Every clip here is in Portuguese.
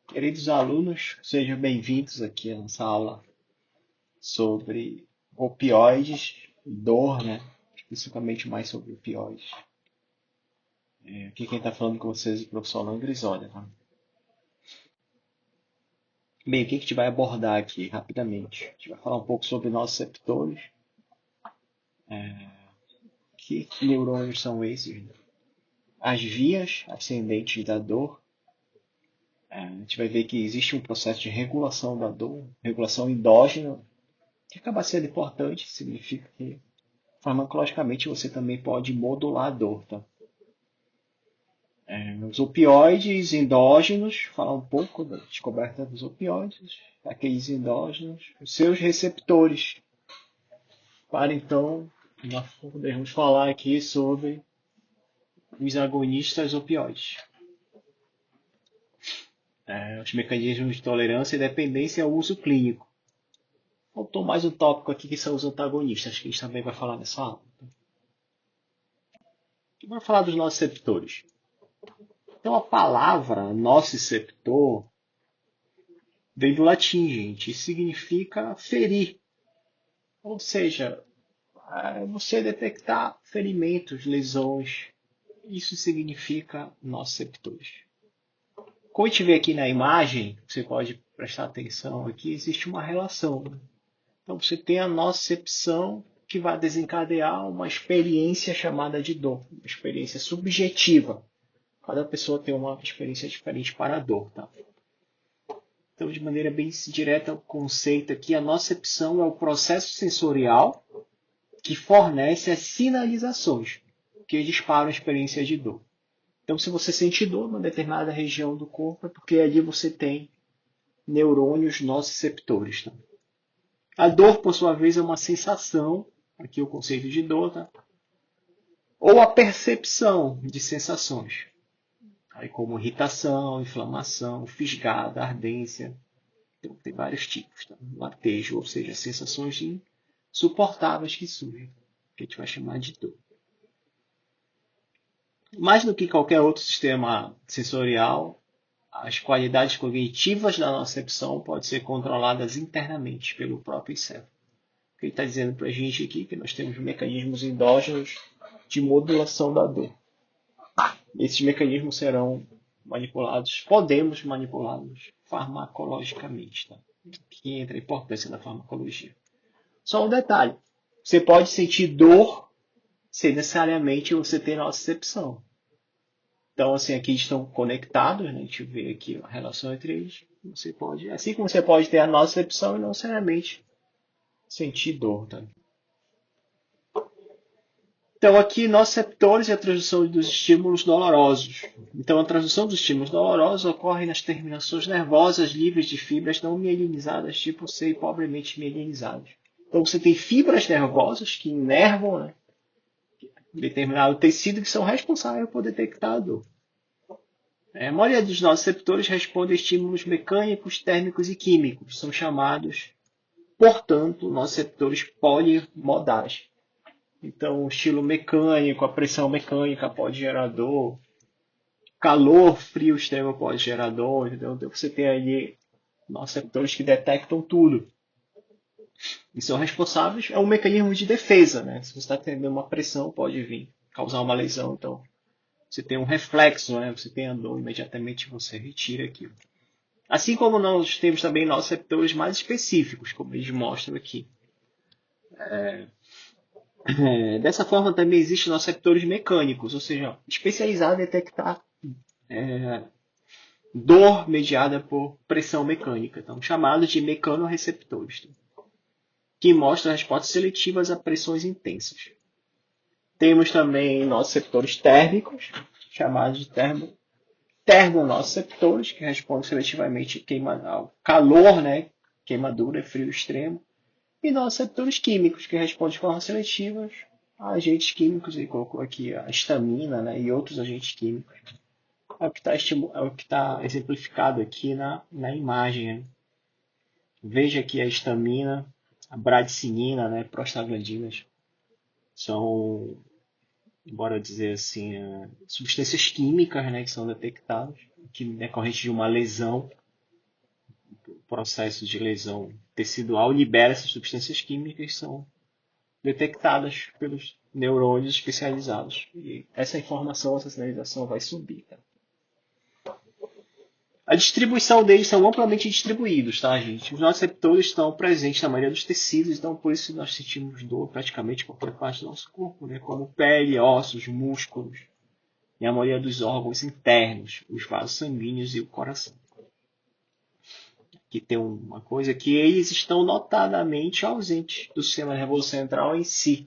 Queridos alunos, sejam bem-vindos aqui à nossa aula sobre opioides, dor, né? Especificamente mais sobre opioides. Aqui quem está falando com vocês é o professor Alan Grisolha, tá? Bem, o que a gente vai abordar aqui rapidamente? A gente vai falar um pouco sobre nociceptores, que neurônios são esses, né? As vias ascendentes da dor. A gente vai ver que existe um processo de regulação da dor, regulação endógena, que acaba sendo importante, significa que farmacologicamente você também pode modular a dor, tá? Os opioides endógenos, falar um pouco da descoberta dos opioides, aqueles endógenos, os seus receptores. Para então, nós podemos falar aqui sobre os agonistas opioides. Os mecanismos de tolerância e dependência ao uso clínico. Faltou mais um tópico aqui que são os antagonistas, que a gente também vai falar nessa aula. Vamos falar dos nociceptores. Então a palavra nociceptor vem do latim, gente, e significa ferir. Ou seja, você detectar ferimentos, lesões. Isso significa nociceptores. Como a gente vê aqui na imagem, você pode prestar atenção aqui, existe uma relação. Então você tem a nocicepção que vai desencadear uma experiência chamada de dor, uma experiência subjetiva. Cada pessoa tem uma experiência diferente para a dor, tá? Então, de maneira bem direta, o conceito aqui, a nocicepção é o processo sensorial que fornece as sinalizações que disparam a experiência de dor. Então, se você sente dor em uma determinada região do corpo, é porque ali você tem neurônios nociceptores. Tá? A dor, por sua vez, é uma sensação, aqui o conceito de dor, tá? Ou a percepção de sensações, aí como irritação, inflamação, fisgada, ardência. Então, tem vários tipos. Tá? Latejo, ou seja, sensações insuportáveis que surgem, que a gente vai chamar de dor. Mais do que qualquer outro sistema sensorial, as qualidades cognitivas da nocepção podem ser controladas internamente pelo próprio cérebro. O que ele está dizendo para a gente aqui é que nós temos mecanismos endógenos de modulação da dor. Esses mecanismos serão manipulados, podemos manipulá-los farmacologicamente. Tá? Aqui entra a importância da farmacologia. Só um detalhe, você pode sentir dor sem necessariamente você ter nocicepção. Então, assim, aqui estão conectados, né? A gente vê aqui a relação entre eles. Você pode, assim como você pode ter a nocicepção e não necessariamente sentir dor. Tá? Então, aqui, nociceptores é a transdução dos estímulos dolorosos. Então, a transdução dos estímulos dolorosos ocorre nas terminações nervosas livres de fibras não mielinizadas, tipo C, e pobremente mielinizadas. Então, você tem fibras nervosas que inervam, né, determinado tecido que são responsáveis por detectar a dor. A maioria dos nociceptores responde a estímulos mecânicos, térmicos e químicos. São chamados, portanto, nociceptores polimodais. Então, o estilo mecânico, a pressão mecânica pode gerar dor. Calor, frio extremo pode gerar dor. Então, você tem ali nociceptores que detectam tudo. E são responsáveis, é um mecanismo de defesa. Né? Se você está tendo uma pressão, pode vir causar uma lesão. Então, você tem um reflexo, né? Você tem a dor, imediatamente você retira aquilo. Assim como nós temos também nociceptores mais específicos, como eles mostram aqui. Dessa forma, também existem nociceptores mecânicos, ou seja, especializados em detectar dor mediada por pressão mecânica, então, chamados de mecanorreceptores, que mostram respostas seletivas a pressões intensas. Temos também nociceptores térmicos, chamados de termonociceptores, que respondem seletivamente ao calor, né, queimadura, frio extremo, e nociceptores químicos, que respondem de forma seletiva a agentes químicos. Ele colocou aqui a histamina, né, e outros agentes químicos. É o que está exemplificado aqui na imagem. Né? Veja aqui a histamina, a bradicinina, né, prostaglandinas. São, bora dizer assim, substâncias químicas, né, que são detectadas, que decorrente de uma lesão. processo de lesão tecidual libera essas substâncias químicas que são detectadas pelos neurônios especializados. E essa informação, essa sinalização vai subir. Tá? A distribuição deles são amplamente distribuídos, tá, gente? Os nossos receptores estão presentes na maioria dos tecidos, então por isso nós sentimos dor praticamente em qualquer parte do nosso corpo, né? Como pele, ossos, músculos, e a maioria dos órgãos internos, os vasos sanguíneos e o coração. Aqui tem uma coisa que eles estão notadamente ausentes do sistema nervoso central em si,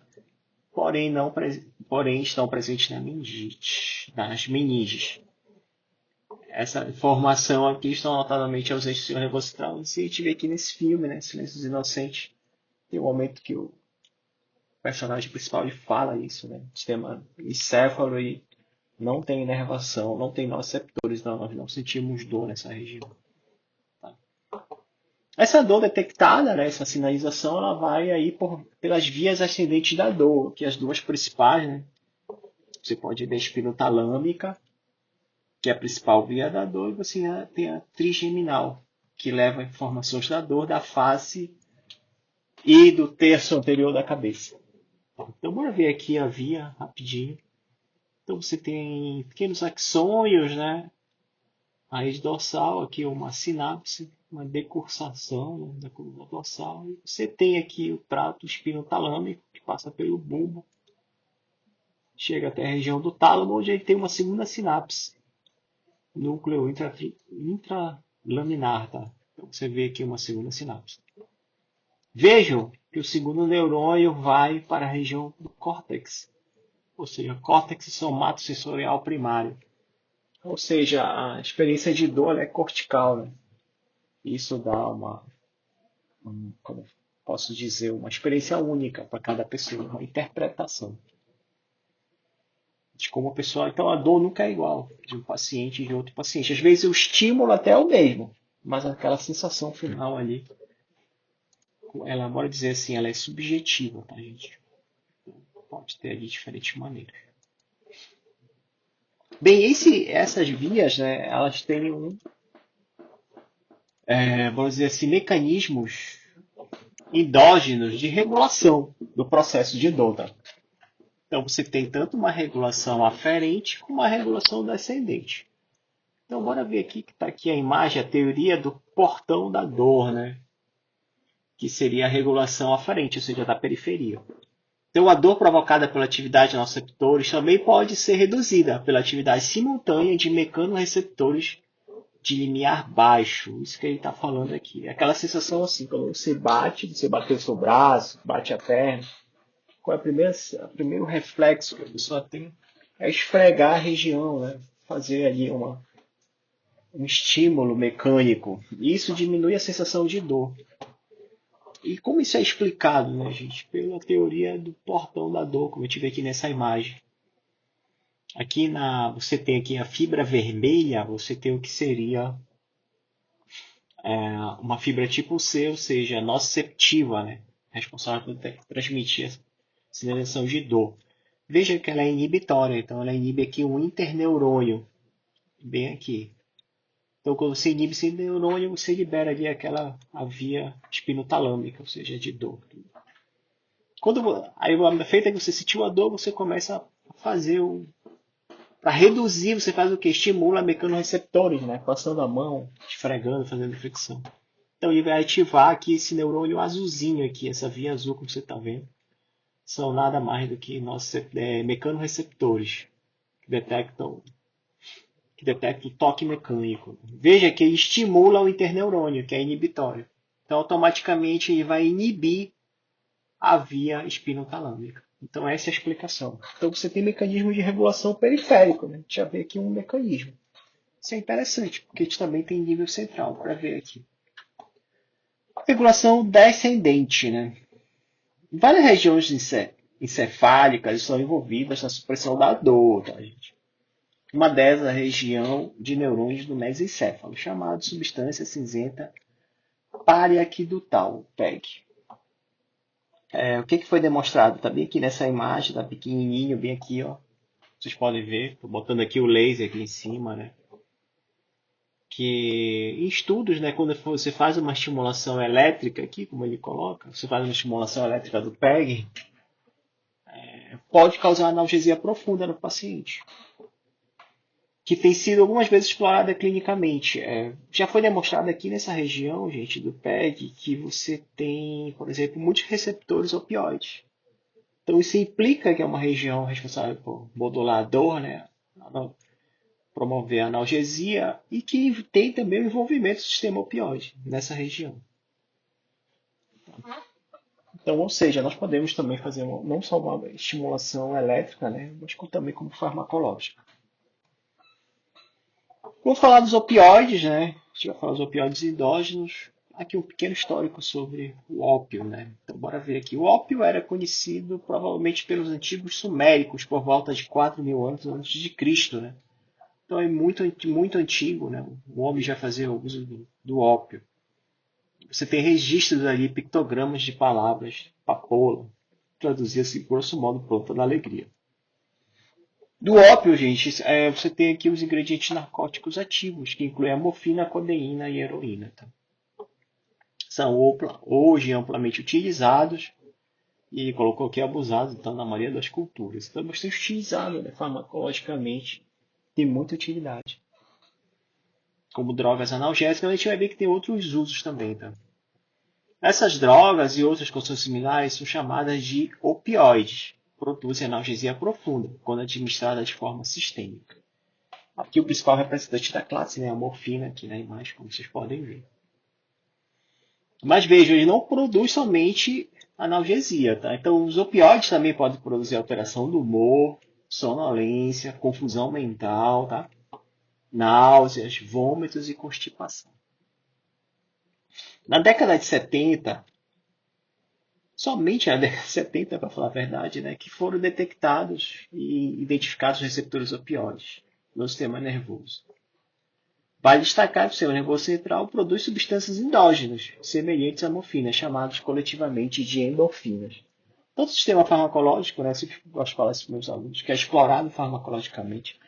porém estão presentes na meningite, nas meninges. Essa informação aqui está notadamente ausente do sistema nervoso central. E se a gente vê aqui nesse filme, né, Silêncios Inocentes, tem um momento que o personagem principal ele fala isso, né? O sistema encéfalo e não tem inervação, não tem nociceptores, então nós não sentimos dor nessa região. Tá? Essa dor detectada, né, essa sinalização, ela vai aí pelas vias ascendentes da dor, que as duas principais, né? Você pode ver a espinotalâmica, que é a principal via da dor, e você tem a trigeminal, que leva informações da dor da face e do terço anterior da cabeça. Então, bora ver aqui a via rapidinho. Então, você tem pequenos axônios, né? Raiz dorsal, aqui uma sinapse, uma decursação, né, da coluna dorsal. E você tem aqui o trato espinotalâmico, que passa pelo bulbo, chega até a região do tálamo, onde ele tem uma segunda sinapse, núcleo intralaminar. Tá? Então, você vê aqui uma segunda sinapse. Vejam que o segundo neurônio vai para a região do córtex, ou seja, córtex somatosensorial primário. Ou seja, a experiência de dor é cortical. Né? Isso dá como posso dizer, uma experiência única para cada pessoa, uma interpretação de como a pessoa. Então a dor nunca é igual de um paciente e de outro paciente. Às vezes o estímulo até é o mesmo, mas aquela sensação final ali, ela, bora dizer assim, ela é subjetiva, tá, gente? Pode ter de diferentes maneiras. Bem, essas vias, né, elas têm vamos dizer assim, mecanismos endógenos de regulação do processo de dor. Tá? Então você tem tanto uma regulação aferente como uma regulação descendente. Então bora ver aqui que está aqui a imagem, a teoria do portão da dor, né? Que seria a regulação aferente, ou seja, da periferia. Então, a dor provocada pela atividade de nossos receptores também pode ser reduzida pela atividade simultânea de mecanorreceptores de limiar baixo. Isso que ele está falando aqui. É aquela sensação assim, quando você bateu o seu braço, bate a perna. Qual é o primeiro reflexo que a pessoa tem? É esfregar a região, né? Fazer ali um estímulo mecânico. Isso diminui a sensação de dor. E como isso é explicado, né, gente? Pela teoria do portão da dor, como eu tive aqui nessa imagem. Aqui você tem aqui a fibra vermelha, você tem o que seria uma fibra tipo C, ou seja, nociceptiva, né? Responsável por transmitir a sinalização de dor. Veja que ela é inibitória, então ela inibe aqui um interneurônio, bem aqui. Então, quando você inibe esse neurônio, você libera ali a via espinotalâmica, ou seja, de dor. Aí, feita que você sentiu a dor, você começa a fazer para reduzir, você faz o que? Estimula mecanorreceptores, né? Passando a mão, esfregando, fazendo fricção. Então ele vai ativar aqui esse neurônio azulzinho aqui, essa via azul que você está vendo. São nada mais do que nossos mecanorreceptores que detectam o toque mecânico. Veja que ele estimula o interneurônio, que é inibitório. Então automaticamente ele vai inibir a via espinotalâmica. Então essa é a explicação. Então você tem mecanismo de regulação periférico. Né? A gente já vê aqui um mecanismo. Isso é interessante, porque a gente também tem nível central para ver aqui. Regulação descendente. Né? Várias regiões encefálicas estão envolvidas na supressão da dor. Tá, gente? Uma delas é a região de neurônios do mesencéfalo, chamada substância cinzenta paraquidutal, PEG. O que foi demonstrado? Está bem aqui nessa imagem, está pequenininho, bem aqui, ó. Vocês podem ver, estou botando aqui o laser aqui em cima, né? que em estudos, né, quando você faz uma estimulação elétrica aqui, como ele coloca, você faz uma estimulação elétrica do PEG, pode causar analgesia profunda no paciente, que tem sido algumas vezes explorada clinicamente. Já foi demonstrado aqui nessa região, gente, do PEG, que você tem, por exemplo, muitos receptores opioides. Então isso implica que é uma região responsável por modular a dor, né, promover a analgesia e que tem também o envolvimento do sistema opioide nessa região. Então, ou seja, nós podemos também fazer não só uma estimulação elétrica, né, mas também como farmacológica. Vamos falar dos opioides, né? A gente vai falar dos opioides endógenos. Aqui um pequeno histórico sobre o ópio, né? Então, bora ver aqui. O ópio era conhecido provavelmente pelos antigos suméricos por volta de 4.000 anos antes de Cristo, né? Então é muito, muito antigo, né? O homem já fazia uso do ópio. Você tem registros ali, pictogramas de palavras, papoula, traduzia-se grosso modo pronta da alegria. Do ópio, gente, você tem aqui os ingredientes narcóticos ativos, que incluem a morfina, a codeína e a heroína. Tá? São hoje amplamente utilizados e colocou aqui abusados, então, na maioria das culturas. Então, é bastante utilizado, né, farmacologicamente, tem muita utilidade. Como drogas analgésicas, a gente vai ver que tem outros usos também. Tá? Essas drogas e outras que são similares são chamadas de opioides. Produzem analgesia profunda, quando administrada de forma sistêmica. Aqui o principal representante da classe, né, a morfina, aqui na imagem, como vocês podem ver. Mas vejam, ele não produz somente analgesia. Tá? Então, os opioides também podem produzir alteração do humor, sonolência, confusão mental, tá? Náuseas, vômitos e constipação. Na década de 70, somente na década de 70, para falar a verdade, né, que foram detectados e identificados os receptores opioides no sistema nervoso. Vale destacar que o sistema nervoso central produz substâncias endógenas, semelhantes à morfina, chamadas coletivamente de endorfinas. Todo o sistema farmacológico, né, eu sempre gosto de falar isso para os meus alunos, que é explorado farmacologicamente,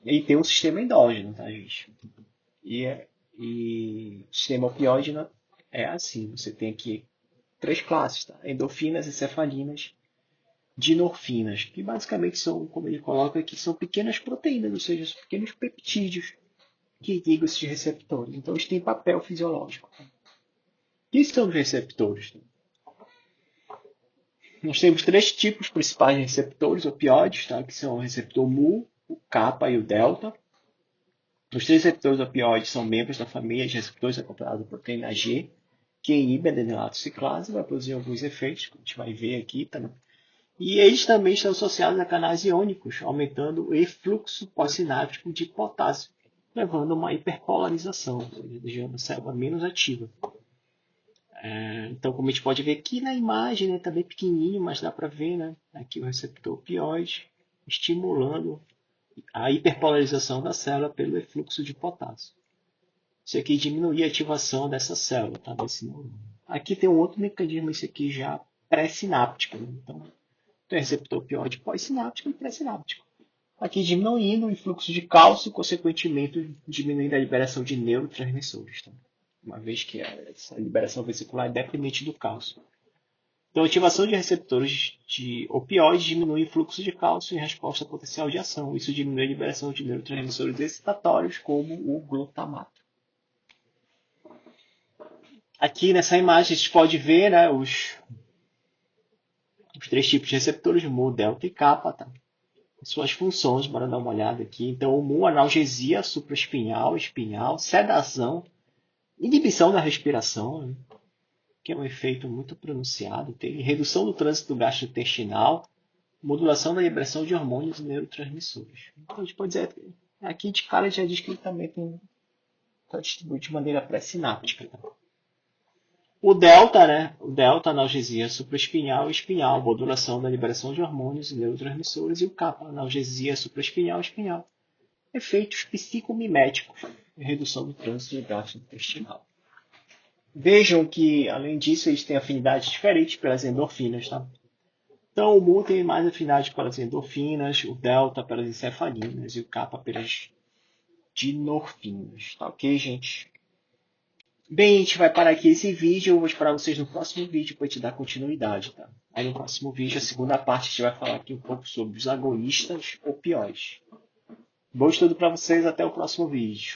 ele tem um sistema endógeno, tá, gente? E o sistema opioide é assim, você tem aqui três classes, tá? Endorfinas, encefalinas, dinorfinas, que basicamente são, como ele coloca aqui, são pequenas proteínas, ou seja, são pequenos peptídeos que ligam esses receptores. Então, eles têm papel fisiológico. O que são os receptores? Nós temos três tipos principais de receptores opioides, tá? Que são o receptor mu, o kappa e o delta. Os três receptores opioides são membros da família de receptores acoplados à proteína G, que inibe a adenilato ciclase e vai produzir alguns efeitos, que a gente vai ver aqui também. E eles também estão associados a canais iônicos, aumentando o efluxo pós-sináptico de potássio, levando a uma hiperpolarização, deixando a célula menos ativa. Então, como a gente pode ver aqui na imagem, né, está bem pequenininho, mas dá para ver, né, aqui o receptor opioide estimulando a hiperpolarização da célula pelo efluxo de potássio. Isso aqui diminui a ativação dessa célula, tá, desse neurônio. Aqui tem um outro mecanismo, esse aqui já pré-sináptico. Né? Então, tem receptor opioide pós-sináptico e pré-sináptico. Aqui diminuindo o influxo de cálcio, consequentemente diminuindo a liberação de neurotransmissores. Tá? Uma vez que essa liberação vesicular é dependente do cálcio. Então, a ativação de receptores de opioides diminui o fluxo de cálcio em resposta ao potencial de ação. Isso diminui a liberação de neurotransmissores excitatórios, como o glutamato. Aqui nessa imagem, a gente pode ver, né, os três tipos de receptores, mu, delta e kappa. Tá? Suas funções, bora dar uma olhada aqui. Então, o mu, analgesia supraespinhal, espinhal, sedação, inibição da respiração, né? Que é um efeito muito pronunciado, tem redução do trânsito gastrointestinal, modulação da liberação de hormônios e neurotransmissores. Então, a gente pode dizer, aqui de cara já diz que ele também está distribuído de maneira pré-sináptica. Tá? O delta, né? O delta, analgesia supraespinhal e espinhal, modulação da liberação de hormônios e neurotransmissores, e o kappa, analgesia supraespinhal e espinhal, efeitos psicomiméticos, redução do trânsito gastrointestinal. Vejam que, além disso, eles têm afinidades diferentes pelas endorfinas. Tá? Então, o mu tem mais afinidade pelas endorfinas, o delta pelas encefalinas e o kappa pelas dinorfinas. Tá ok, gente? Bem, a gente vai parar aqui esse vídeo. Eu vou esperar vocês no próximo vídeo para te dar continuidade, tá? Aí no próximo vídeo, a segunda parte, a gente vai falar aqui um pouco sobre os agonistas opioides. Bom estudo para vocês. Até o próximo vídeo.